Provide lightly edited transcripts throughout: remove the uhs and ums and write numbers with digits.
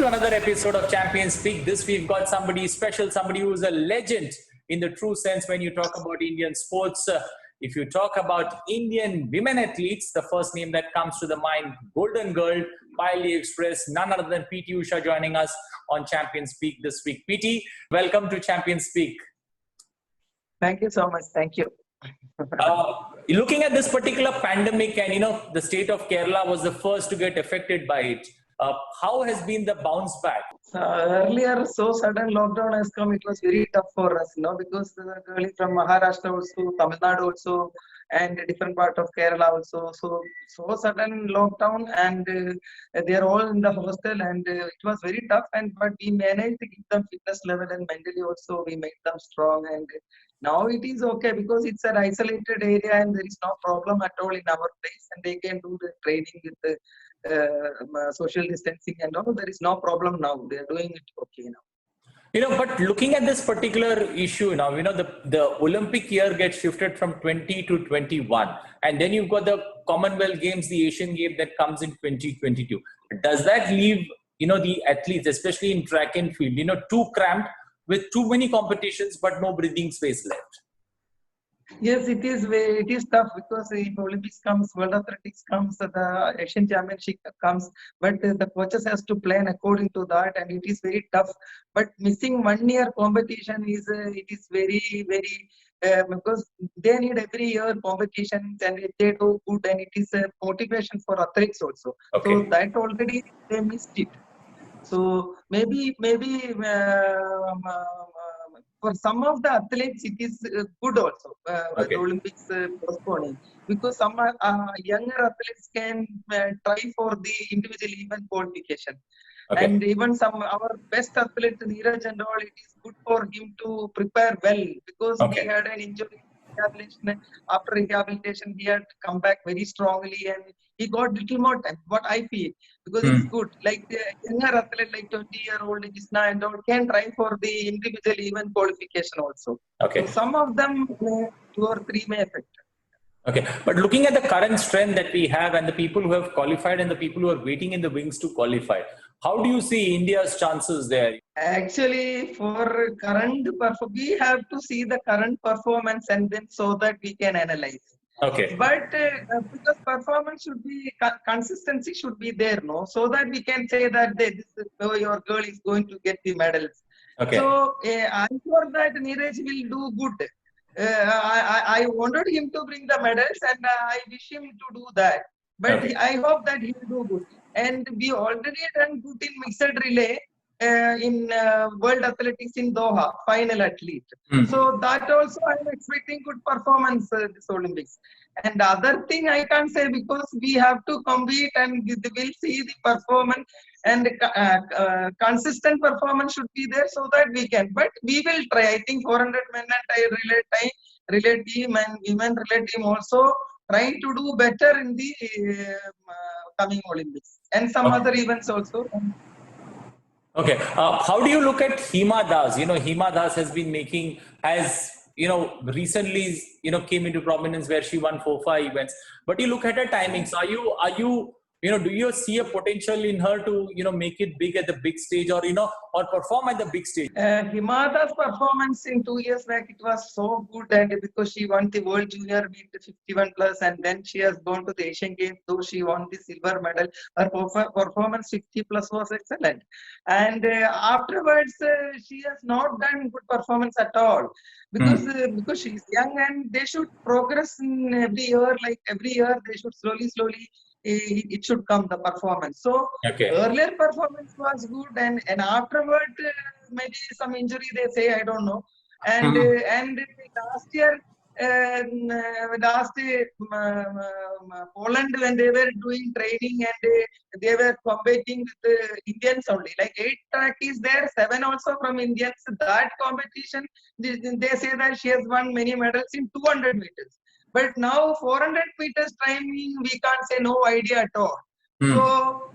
to another episode of Champions Speak. This we've got somebody special, somebody who's a legend in the true sense when you talk about Indian sports. If you talk about Indian women athletes, the first name that comes to the mind, Golden Girl, Payali Express, none other than PT Usha joining us on Champions Speak this week. PT, welcome to Champions Speak. Thank you so much. Thank you. Looking at this particular pandemic and, the state of Kerala was the first to get affected by it. How has been the bounce back? Earlier, so sudden lockdown has come. It was very tough for us, because girls from Maharashtra also, Tamil Nadu also, and a different part of Kerala also. So sudden lockdown, and they are all in the hostel, and it was very tough. But we managed to keep them fitness level and mentally also we made them strong. And now it is okay because it's an isolated area and there is no problem at all in our place, and they can do the training with the social distancing and all. There is no problem now. They are doing it okay now. But looking at this particular issue now, the Olympic year gets shifted from 20 to 21. And then you've got the Commonwealth Games, the Asian Game that comes in 2022. Does that leave, the athletes, especially in track and field, too cramped with too many competitions, but no breathing space left? Yes, it is tough because if Olympics comes, World Athletics comes, the Asian Championship comes, but the coaches has to plan according to that, and it is very tough. But missing 1 year competition is very because they need every year competitions, and if they do good, and it is a motivation for athletes also. Okay. So that already they missed it. So maybe for some of the athletes, it is good also, the Olympics postponing, because some younger athletes can try for the individual event qualification. Okay. And even our best athlete, Neeraj and all, it is good for him to prepare well because he had an injury. After rehabilitation, he had come back very strongly and he got little more time, what I feel, because it's good. Like the younger athlete, like 20-year-old Jisna and all, can try for the individual event qualification also. Okay. So some of them, 2 or 3 may affect. Okay, but looking at the current strength that we have and the people who have qualified and the people who are waiting in the wings to qualify, how do you see India's chances there? Actually, for current we have to see the current performance and then so that we can analyze. Okay. But because performance should be, consistency should be there, no? So that we can say that your girl is going to get the medals. Okay. So I'm sure that Neeraj will do good. I wanted him to bring the medals and I wish him to do that. But I hope that he will do good. And we already done good in mixed relay in World Athletics in Doha, final athlete. So that also I'm expecting good performance this Olympics. And other thing I can't say because we have to compete and we will see the performance and consistent performance should be there so that we can. But we will try. I think 400 men and relay team and women relay team also trying to do better in the coming Olympics and some other events also. Okay. How do you look at Hima Das? Hima Das has been making, recently, came into prominence where she won 4-5 events. But you look at her timings. Do you see a potential in her to, make it big at the big stage or perform at the big stage? Hima Das' performance in 2 years back, it was so good, and because she won the World Junior Meet 51 plus, and then she has gone to the Asian Games, though she won the silver medal. Her performance 50 plus was excellent. And afterwards, she has not done good performance at all. Because she is young and they should progress in every year, like every year they should slowly it should come the performance. So earlier performance was good and afterward maybe some injury they say, I don't know. And last year Poland when they were doing training and they were competing with the Indians only. Like 8 track is there, 7 also from Indians. That competition, they say that she has won many medals in 200 meters. But now 400 meters timing, we can't say no idea at all.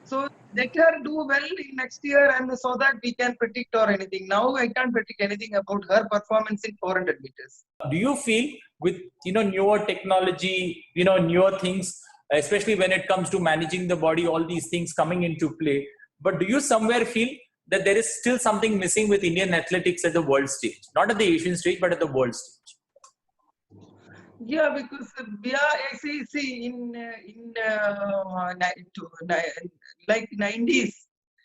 So let her do well in next year and so that we can predict or anything. Now I can't predict anything about her performance in 400 meters. Do you feel with newer technology, newer things, especially when it comes to managing the body, all these things coming into play, But do you somewhere feel that there is still something missing with Indian athletics at the world stage? Not at the Asian stage, but at the world stage. Yeah, because we are see like 90s.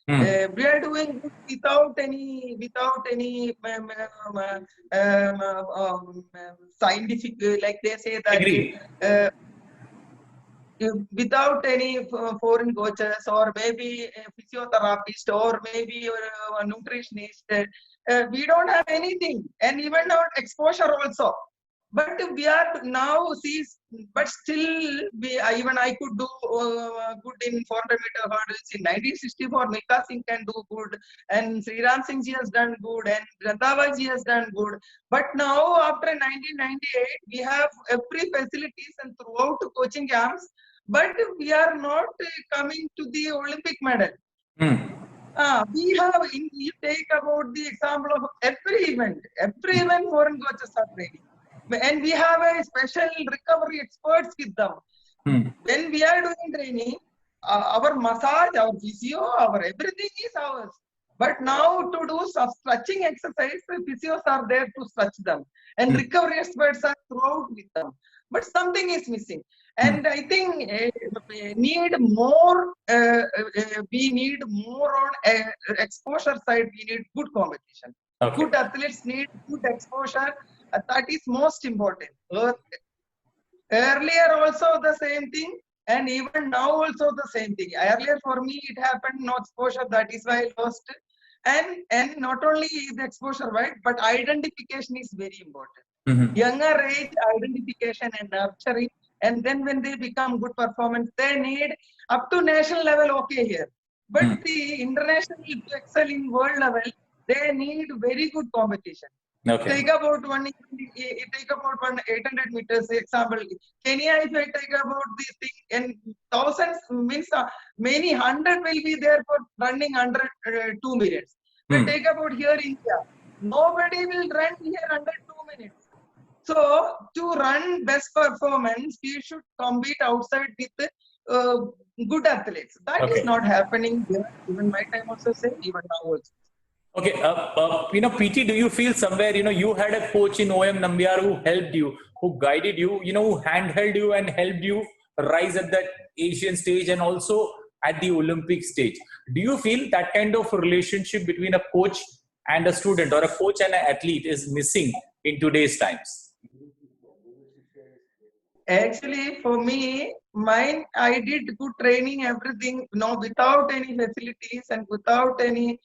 We are doing good without any scientific, like they say that Agree. Without any foreign coaches or maybe a physiotherapist or maybe a nutritionist, we don't have anything, and even not exposure also. But we are now but still even I could do good in 400 meter hurdles. In 1964, Milkha Singh can do good, and Sriram Singh ji has done good, and Randhawa ji has done good. But now after 1998, we have every facilities and throughout coaching camps, but we are not coming to the Olympic medal. We have, you take about the example of every event foreign coaches are training. And we have a special recovery experts with them. When we are doing training, our massage, our physio, our everything is ours. But now to do stretching exercise, the physios are there to stretch them, and recovery experts are throughout with them. But something is missing, and I think we need more on exposure side. We need good competition. Okay. Good athletes need good exposure. That is most important. Earlier also the same thing, and even now also the same thing. Earlier for me it happened no exposure, that is why I lost. And not only the exposure, right, but identification is very important. Younger age identification and nurturing, and then when they become good performance, they need up to national level, okay here. But the international to excel in world level, they need very good competition. Okay. Take about 800 meters example. Kenya, if I take about this thing, and thousands means many hundred will be there for running under 2 minutes. But take about here India, nobody will run here under 2 minutes. So to run best performance, we should compete outside with good athletes. That is not happening here. Even my time also say, even now also. Okay, PT, do you feel somewhere, you had a coach in OM Nambiar who helped you, who guided you, who handheld you and helped you rise at that Asian stage and also at the Olympic stage? Do you feel that kind of relationship between a coach and a student, or a coach and an athlete, is missing in today's times? Actually, for me, I did good training, everything, without any facilities and without any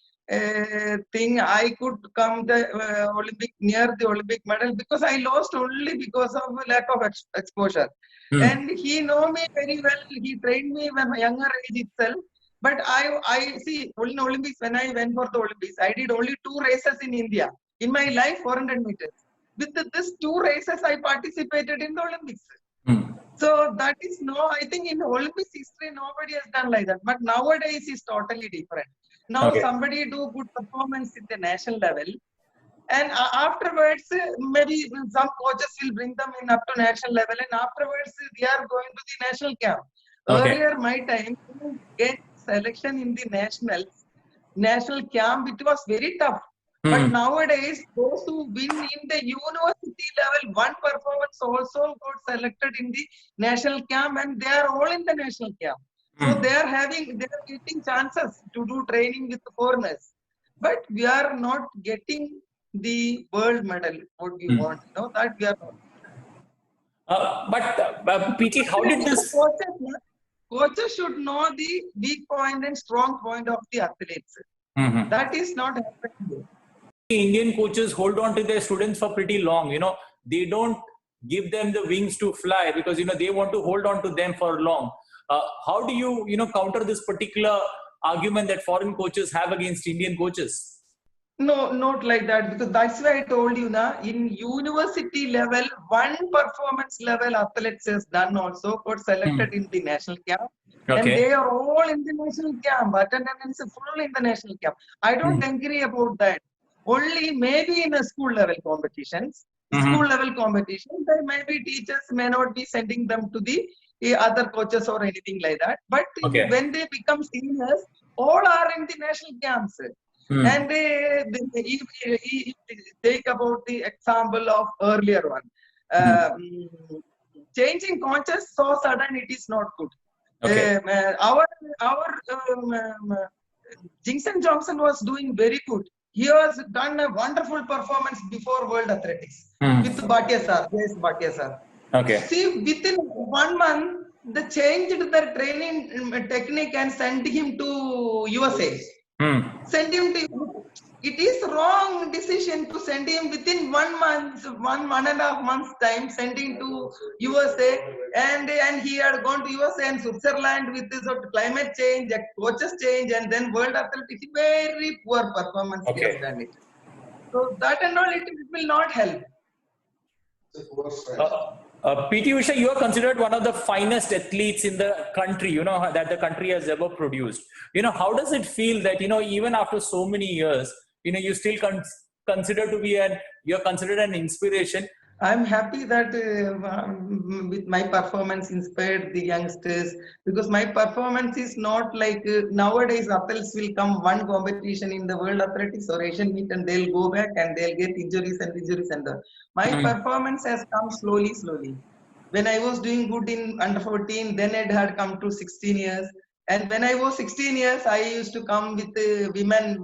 thing. I could come near the Olympic medal because I lost only because of lack of exposure. And he know me very well. He trained me when my younger age itself. But I see in Olympics, when I went for the Olympics, I did only 2 races in India in my life, 400 meters. With this 2 races, I participated in the Olympics. So that is I think in Olympics history, nobody has done like that. But nowadays is totally different. Now somebody do good performance at the national level, and afterwards maybe some coaches will bring them in up to national level, and afterwards they are going to the national camp. Earlier my time to get selection in the national camp, it was very tough. But nowadays, those who win in the university level, one performance also got selected in the national camp, and they are all in the national camp. So they are getting chances to do training with the foreigners. But we are not getting the world medal, what we want. That we are not. But PT, how did this... Coaches should know the weak point and strong point of the athletes. That is not happening. Indian coaches hold on to their students for pretty long. They don't give them the wings to fly because, they want to hold on to them for long. How do you, counter this particular argument that foreign coaches have against Indian coaches? No, not like that, because that's why I told you in university level, one performance level athletes has done also got selected in the national camp. And they are all in the national camp. Attendance is full in the national camp. I don't agree about that. Only maybe in a school level competitions, there may be teachers may not be sending them to the other coaches or anything like that. But when they become seniors, all are in the national camps. And if take about the example of earlier one, changing coaches so sudden, it is not good. Okay. Our Jinson Johnson was doing very good. He has done a wonderful performance before World Athletics with Bhatia sir, yes, Bhatia sir. Okay. See, within 1 month, they changed their training technique and sent him to USA. Send him to. It is wrong decision to send him within 1 month, 1.5 months time, sending to USA, and he had gone to USA and Switzerland with this sort of climate change, coaches change, and then World Athletics. Very poor performance he has done it. So that and all, it will not help. PT Usha, you are considered one of the finest athletes in the country, that the country has ever produced. How does it feel that, even after so many years, you still you're considered an inspiration? I'm happy that with my performance inspired the youngsters, because my performance is not like nowadays athletes will come one competition in the World Athletics or Asian meet and they'll go back and they'll get injuries and all. My performance has come slowly. When I was doing good in under 14, then it had come to 16 years. And when I was 16 years, I used to come with the women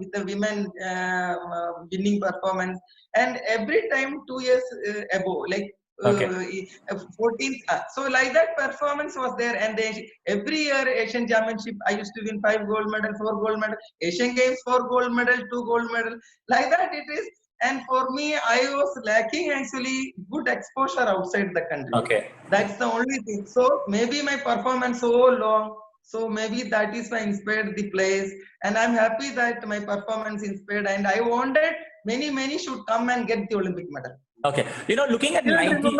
winning performance. And every time 2 years above, like 14. So like that performance was there. And every year Asian Championship, I used to win 5 gold medal, 4 gold medal. Asian Games, 4 gold medal, 2 gold medal. Like that it is. And for me, I was lacking actually good exposure outside the country. Okay. That's the only thing. So maybe my performance so long. So maybe that is why inspired the players, and I'm happy that my performance inspired, and I wanted many should come and get the Olympic medal. Okay, looking at 90.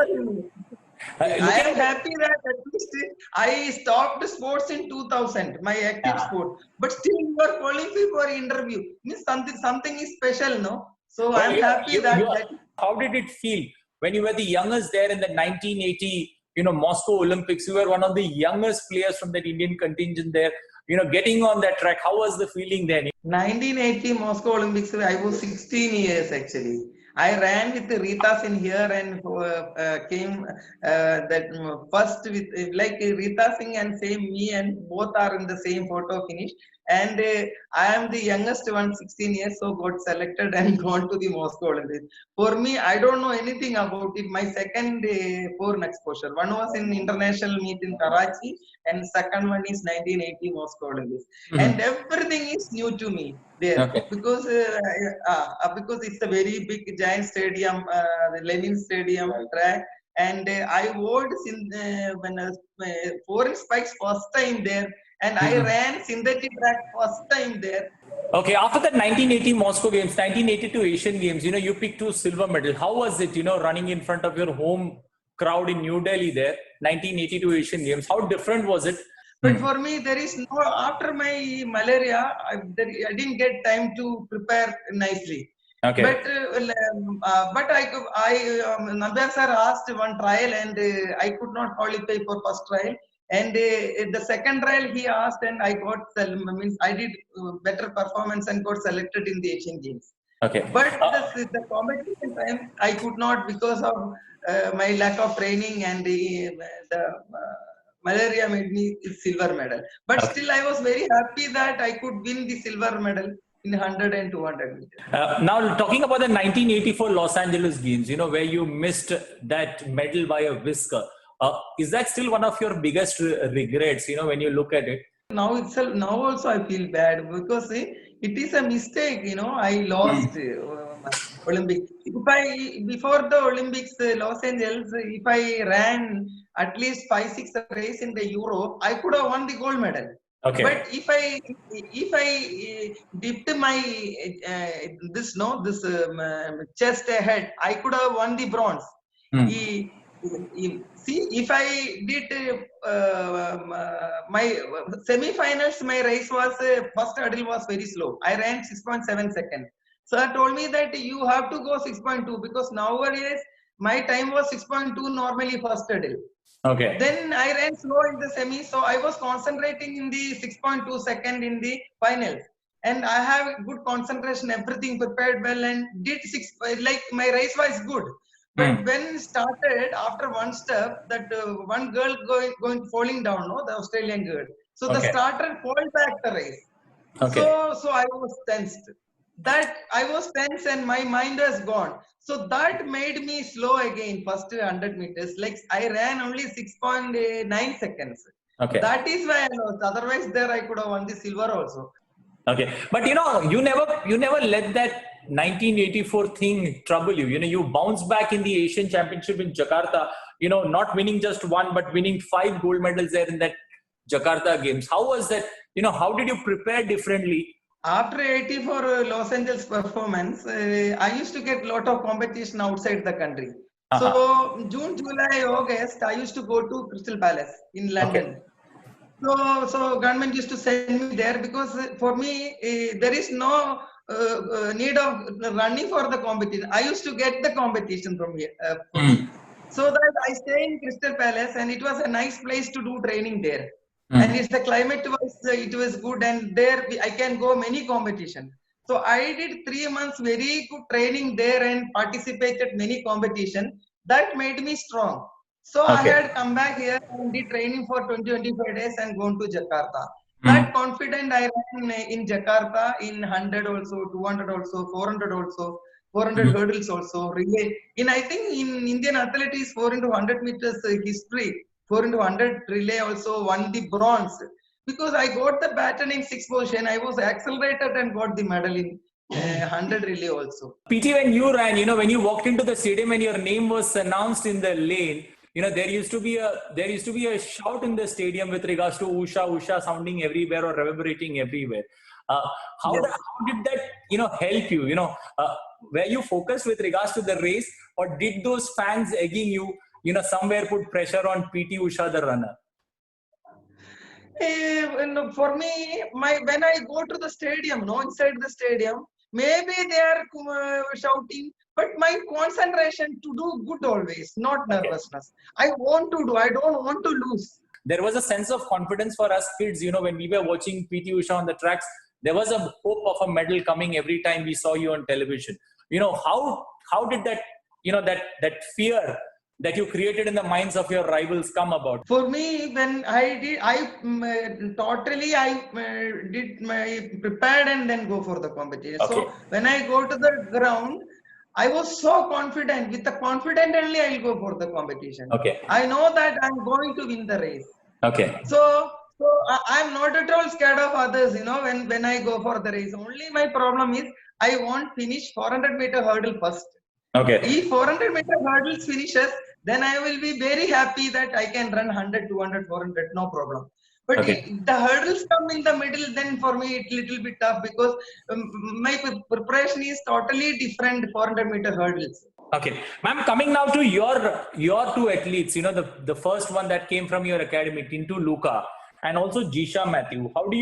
I am happy that at least I stopped sports in 2000, my active sport, but still you are calling me for interview. Means something is special, no? So I am happy that. How did it feel when you were the youngest there in the 1980? Moscow Olympics, you were one of the youngest players from that Indian contingent there, getting on that track. How was the feeling then? 1980 Moscow Olympics, I was 16 years actually. I ran with Rita Singh here and came that first with like Rita Singh and same me, and both are in the same photo finish. And I am the youngest one, 16 years, so got selected and gone to the Moscow Olympics. For me, I don't know anything about it. My second foreign exposure. One was in international meet in Karachi, and second one is 1980 Moscow Olympics. And everything is new to me there, because it's a very big giant stadium, the Lenin Stadium track. And I rode when foreign spikes first time there. And I ran synthetic track first time there. Okay, after the 1980 Moscow Games, 1982 Asian Games, you picked 2 silver medals. How was it, running in front of your home crowd in New Delhi there, 1982 Asian Games? How different was it? But for me, there is no, after my malaria, I didn't get time to prepare nicely. Okay. But Nandar sir asked one trial, and I could not qualify for first trial. And the second trial he asked, and I got I did better performance and got selected in the Asian Games. Okay. But the competition time I could not, because of my lack of training, and the malaria made me silver medal. But still, I was very happy that I could win the silver medal in 100 and 200 meters. Now, talking about the 1984 Los Angeles Games, where you missed that medal by a whisker. Is that still one of your biggest regrets, when you look at it? Now also I feel bad, because it is a mistake, I lost Olympics. Before the Olympics, Los Angeles, if I ran at least 5-6 races in the Europe, I could have won the gold medal. Okay. But if I dipped my chest ahead, I could have won the bronze. See, if I did my semi-finals, my race was first hurdle was very slow. I ran 6.7 seconds. Sir told me that you have to go 6.2, because nowadays my time was 6.2 normally first hurdle. Okay. Then I ran slow in the semi, so I was concentrating in the 6.2 second in the finals. And I have good concentration, everything prepared well, and did six. Like my race was good, but when started after one step, that one girl going falling down, no, the Australian girl. So the Okay. starter pulled back the race. Okay. So I was tensed. That I was tense and my mind was gone. So that made me slow again. First 100 meters, like I ran only 6.9 seconds. Okay. That is why I lost. Otherwise, there I could have won the silver also. Okay, but you never let that 1984 thing trouble you. You bounced back in the Asian Championship in Jakarta. Not winning just one, but winning 5 gold medals there in that Jakarta Games. How was that? How did you prepare differently? After 84 Los Angeles performance, I used to get a lot of competition outside the country. So June, July, August, I used to go to Crystal Palace in London. Okay. So government used to send me there because for me there is no need of running for the competition. I used to get the competition from here. So that I stay in Crystal Palace, and it was a nice place to do training there. And it's the climate was good, and there I can go many competition. So I did 3 months very good training there and participated many competition. That made me strong. So I had come back here and did training for 20-25 days and gone to Jakarta. That confident I ran in Jakarta in 100 also, 200 also, 400 also, 400 hurdles also, relay. I think in Indian athletics 4x100 meters history, 4x100 relay also won the bronze. Because I got the baton in 6th position, I was accelerated and got the medal in 100 relay also. PT, when you ran, when you walked into the stadium and your name was announced in the lane, there used to be a shout in the stadium with regards to Usha sounding everywhere or reverberating everywhere. How did that help you? Were you focused with regards to the race, or did those fans egging you somewhere put pressure on PT Usha, the runner? For me, when I go to the stadium, inside the stadium, maybe they are shouting, but my concentration to do good always, not nervousness. I want to do, I don't want to lose. There was a sense of confidence for us kids, when we were watching PT Usha on the tracks. There was a hope of a medal coming every time we saw you on television. How did that, that fear that you created in the minds of your rivals come about? For me, when I prepared and then go for the competition. Okay. So when I go to the ground, I was so confident. With the confident only, I'll go for the competition. Okay. I know that I'm going to win the race. Okay. So I'm not at all scared of others, when I go for the race. Only my problem is I want finish 400-meter hurdle first. Okay. If 400-meter hurdles finishes, then I will be very happy that I can run 100, 200, 400, no problem. But if the hurdles come in the middle, then for me it's little bit tough because my preparation is totally different 400-meter hurdles. Okay, ma'am, coming now to your two athletes, the first one that came from your academy, Tintu Luka, and also Jisha Matthew. How do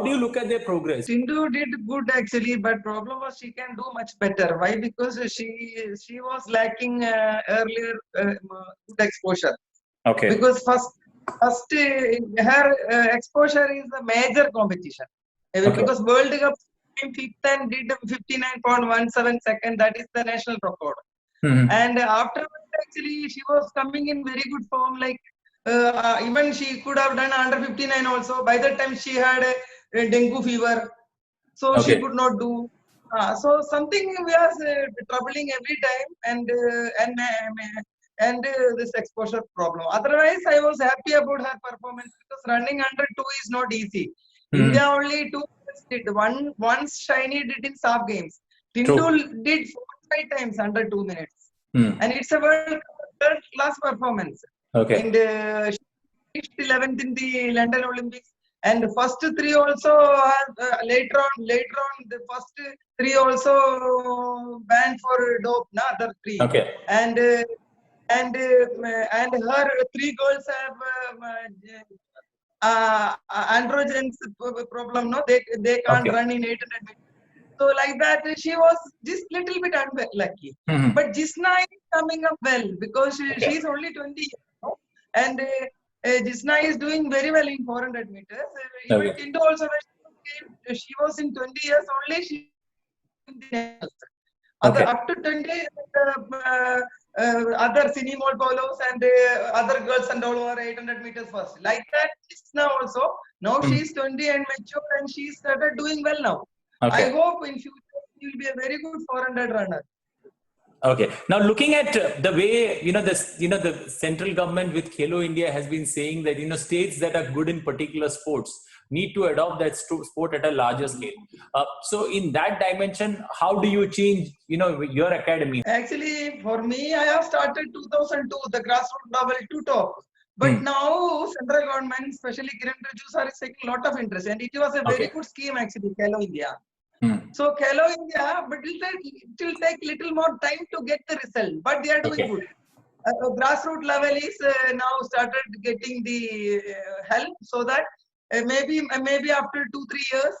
you look at their progress? Tintu did good actually, but problem was she can do much better. Why? Because she was lacking earlier good exposure. Okay. Because first her exposure is a major competition. Because World Cup came 5th and did 59.17 second. That is the national record. And afterwards, actually, she was coming in very good form. Like even she could have done under 59 also. By that time, she had a dengue fever, so she could not do. So something was troubling every time, and this exposure problem. Otherwise, I was happy about her performance because running under 2 is not easy. India only 2 did. Once Shiny did in SAF games. Tintu did 4-5 times under 2 minutes. And it's a world class performance. Okay. And she reached 11th in the London Olympics. And the first 3 also later on the first 3 also banned for dope. Other 3. Okay. And her 3 girls have androgens problem. No, they can't run in 800 meters. So like that, she was just little bit unlucky. But Jisna is coming up well because she is only 20 years old. And Jisna is doing very well in 400 meters. Even Okay. Tindu also, when she was in 20 years only, she in the nationals. Okay. Up to 20, other Sinimol Polos and other girls and all over 800 meters first. Like that, Jisna also. Now she is 20 and mature and she started doing well now. I Okay. hope in future she will be a very good 400 runner. Okay. Now, looking at the way the central government with Khelo India has been saying that states that are good in particular sports need to adopt that sport at a larger scale. So, in that dimension, how do you change your academy? Actually, for me, I have started 2002, the grassroots level to top. But now, central government, especially Kiran Rijiju sir, is taking a lot of interest, and it was a very Okay. good scheme actually, Khelo India. Hmm. So Khelo India, but it will take little more time to get the result. But they are doing Okay. good. Grassroots level is now started getting the help, so that maybe after 2-3 years,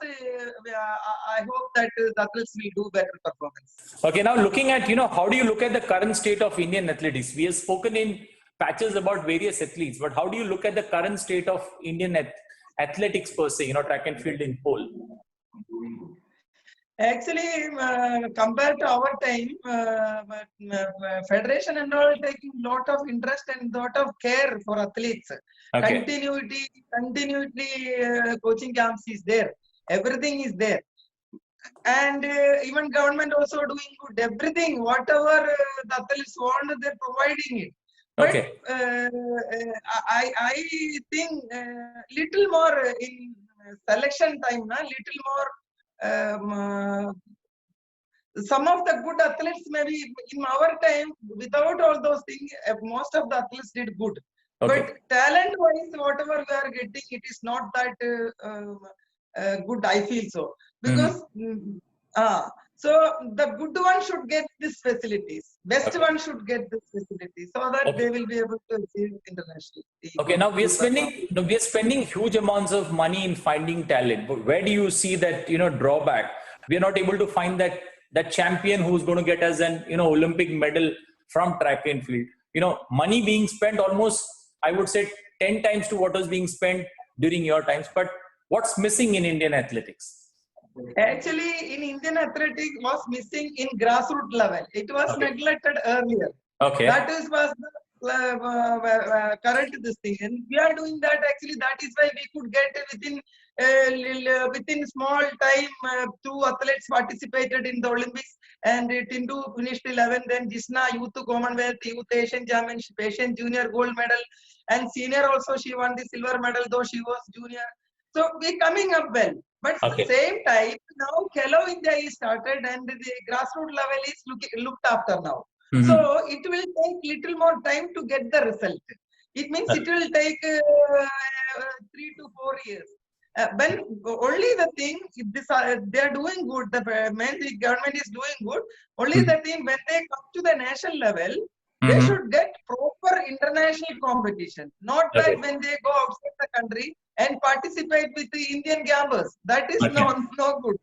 I hope that the athletes will do better performance. Okay, now looking at, how do you look at the current state of Indian athletics? We have spoken in patches about various athletes, but how do you look at the current state of Indian athletics per se, track and field in whole? Actually, compared to our time, federation and all taking lot of interest and lot of care for athletes. Okay. Continuity coaching camps is there. Everything is there. And even government also doing good. Everything, whatever the athletes want, they're providing it. But Okay. I think little more in selection time, little more. Some of the good athletes, maybe in our time, without all those things, most of the athletes did good. Okay. But talent-wise, whatever we are getting, it is not that good. I feel so, because so the good one should get these facilities. Best one should get this facility, so that they will be able to achieve internationally. Okay, now we are spending huge amounts of money in finding talent. But where do you see that drawback? We are not able to find that champion who's going to get us an Olympic medal from track and field. Money being spent almost, I would say, 10 times to what was being spent during your times. But what's missing in Indian athletics? Actually, in Indian athletics was missing in grassroots level. It was neglected earlier. Okay. That was the current this thing, and we are doing that. Actually, that is why we could get within small time 2 athletes participated in the Olympics, and Tindu finished 11th. Then Jisna Youth Commonwealth, Youth Asian Championship, Asian Junior Gold Medal, and senior also she won the silver medal though she was junior. So we coming up well. But at the same time, now Khelo India is started and the grassroots level is looked after now. So it will take little more time to get the result. It means it will take 3 to 4 years. When only the thing, they are doing good, the government is doing good. Only the thing, when they come to the national level, they should get proper international competition. Not that when they go outside the country and participate with the Indian gamblers. That is no good.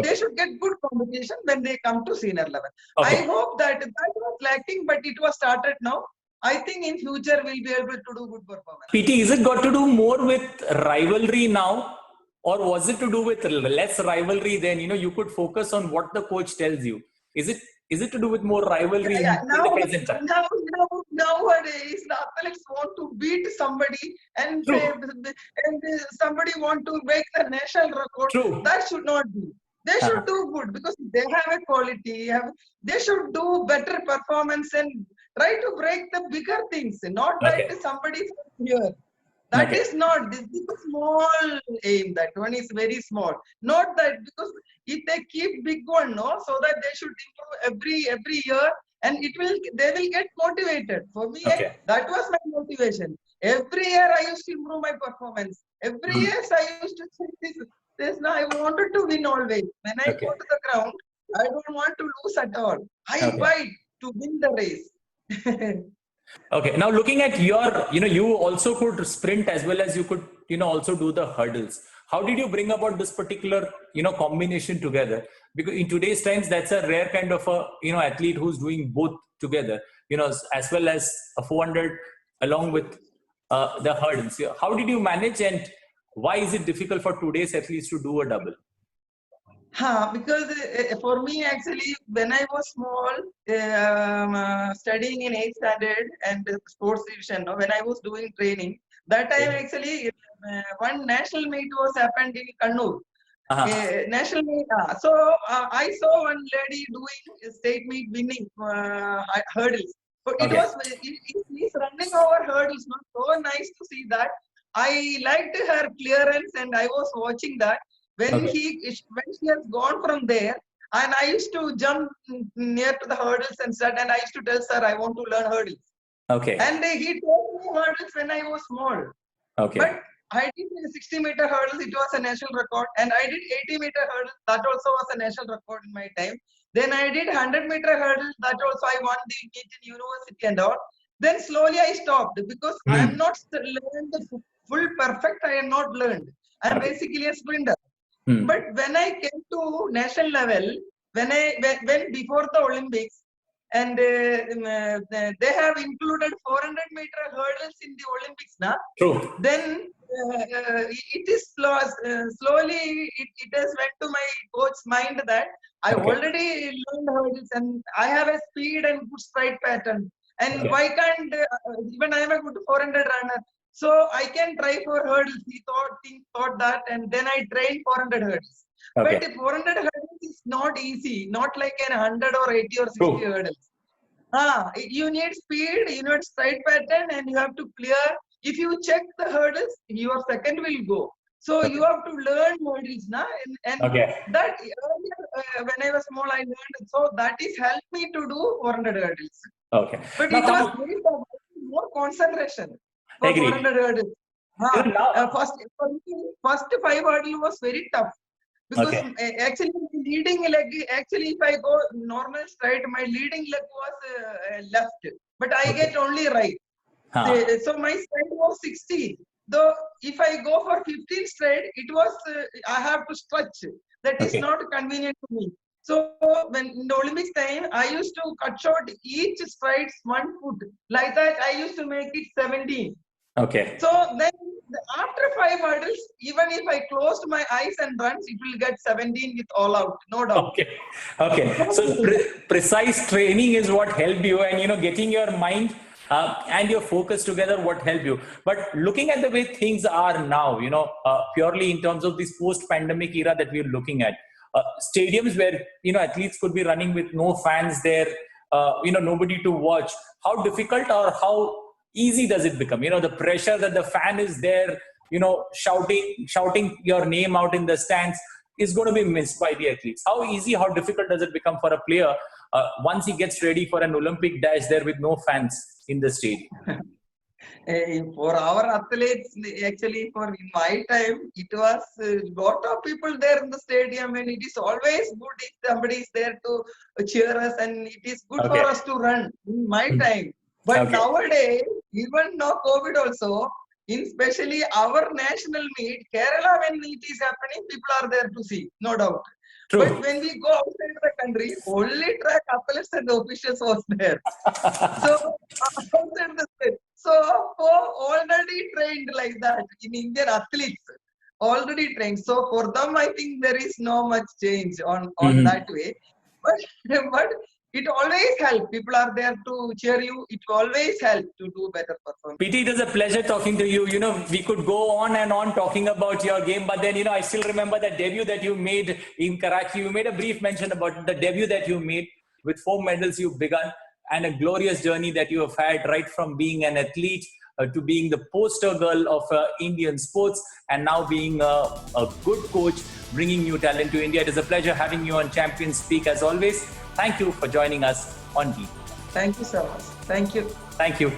They should get good competition when they come to senior level. I hope that was lacking, but it was started now. I think in future we'll be able to do good performance. PT, is it got to do more with rivalry now, or was it to do with less rivalry? Then you could focus on what the coach tells you. Is it to do with more rivalry in the present time? Nowadays, the athletes want to beat somebody and somebody want to break the national record. True. That should not be. They should do good because they have a quality. They should do better performance and try to break the bigger things. Not that somebody from here. That is not, this is a small aim. That one is very small. Not that, because if they keep big one, so that they should improve every year, and they will get motivated. For me, that was my motivation. Every year I used to improve my performance. Every year I used to say this. Now I wanted to win always. When I go to the ground, I don't want to lose at all. I fight to win the race. Okay. Now looking at your, you also could sprint as well as you could, also do the hurdles. How did you bring about this particular, combination together? Because in today's times, that's a rare kind of a, athlete who's doing both together, as well as a 400 along with the hurdles. How did you manage, and why is it difficult for today's athletes to do a double? Because for me, actually, when I was small, studying in 8th standard and sports division, when I was doing training, that time actually one national meet was happened in Kannur. National meet. So I saw one lady doing state meet winning hurdles. But it was he's running over hurdles. Not so nice to see that. I liked her clearance, and I was watching that. When she has gone from there, and I used to jump near to the hurdles and start, and I used to tell sir I want to learn hurdles. And he taught me hurdles when I was small. But I did 60-meter hurdles, it was a national record, and I did 80-meter hurdles, that also was a national record in my time. Then I did 100-meter hurdles, that also I won the meet in university and all. Then slowly I stopped because I am not learned the full perfect, I am not learned. I am basically a sprinter. But when I came to national level, when before the Olympics, and they have included 400-meter hurdles in the Olympics now. True. Then it is slowly it has went to my coach's mind that I already learned hurdles and I have a speed and good stride pattern. And why can't even I am a good 400 runner? So I can try for hurdles. He thought that, and then I trained 400 hurdles. But 400 hurdles is not easy, not like an 100 or 80 or 60 hurdles. You need speed, you need stride pattern, and you have to clear. If you check the hurdles, your second will go. So you have to learn hurdles now, and that earlier when I was small, I learned. So that is helped me to do 400 hurdles. But it was very tough, more concentration. For 400 hurdles. First 5 hurdles was very tough because actually leading leg. Actually, if I go normal straight, my leading leg was left, but I get only right. So my stride was 60. Though if I go for 15 straight, it was I have to stretch. That is not convenient to me. So when in the Olympics time, I used to cut short each strides 1 foot. Like that, I used to make it 17. So then after 5 hurdles, even if I closed my eyes and runs, it will get 17 with all out, no doubt. So precise training is what helped you, and getting your mind and your focus together, what helped you. But looking at the way things are now, purely in terms of this post-pandemic era that we're looking at, stadiums where athletes could be running with no fans there, nobody to watch. How difficult or how easy does it become? The pressure that the fan is there, shouting your name out in the stands is going to be missed by the athletes. How easy, how difficult does it become for a player once he gets ready for an Olympic dash there with no fans in the stadium? For our athletes, actually, in my time, it was a lot of people there in the stadium, and it is always good if somebody is there to cheer us, and it is good for us to run in my time. But nowadays, even now COVID also, especially our national meet, Kerala, when it is happening, people are there to see, no doubt. But when we go outside the country, only track athletes and officials was there. So outside the state. So already trained like that in Indian athletes, already trained. So for them, I think there is no much change on that way. But it always helps. People are there to cheer you. It always helps to do better performance. PT, it is a pleasure talking to you. We could go on and on talking about your game, but then, I still remember the debut that you made in Karachi. You made a brief mention about the debut that you made with 4 medals you've begun and a glorious journey that you have had right from being an athlete to being the poster girl of Indian sports and now being a good coach, bringing new talent to India. It is a pleasure having you on Champions Speak as always. Thank you for joining us on Deep. Thank you so much. Thank you. Thank you.